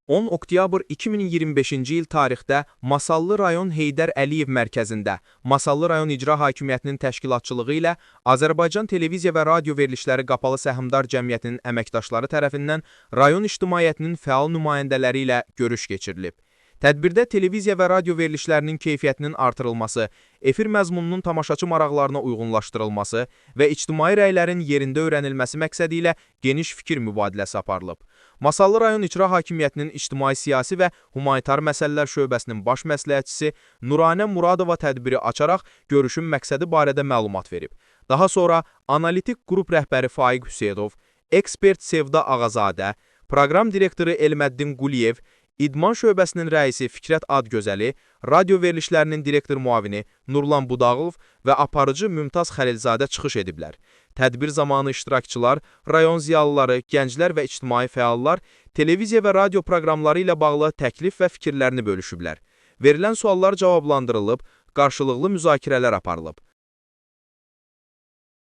10 oktyabr 2025-ci il tarixdə Masallı rayon Heydər Əliyev mərkəzində Masallı rayon İcra Hakimiyyətinin təşkilatçılığı ilə Azərbaycan Televiziya və Radio Verilişləri Qapalı Səhmdar Cəmiyyətinin əməkdaşları tərəfindən rayon ictimaiyyətinin fəal nümayəndələri ilə görüş keçirilib. Tədbirdə televiziya və radio verilişlərinin keyfiyyətinin artırılması, efir məzmununun tamaşaçı maraqlarına uyğunlaşdırılması və ictimai rəylərin yerində öyrənilməsi məqsədi ilə geniş fikir mübadiləsi aparılıb. Masallı rayon İcra Hakimiyyətinin İctimai-Siyasi və Humanitar Məsələlər Şöbəsinin baş məsləhətçisi Nuranə Muradova tədbiri açaraq görüşün məqsədi barədə məlumat verib. Daha sonra analitik qrup rəhbəri Faiq Hüseydov, ekspert Sevda Ağazadə, proqram direktoru Elməddin Quliyev, İdman şöbəsinin rəisi Fikrət Adgözəli, radio verilişlərinin direktor müavini Nurlan Budağov və aparıcı Mümtaz Xəlilzadə çıxış ediblər. Tədbir zamanı iştirakçılar, rayon ziyalıları, gənclər və ictimai fəallar televiziya və radio proqramları ilə bağlı təklif və fikirlərini bölüşüblər. Verilən suallar cavablandırılıb, qarşılıqlı müzakirələr aparılıb.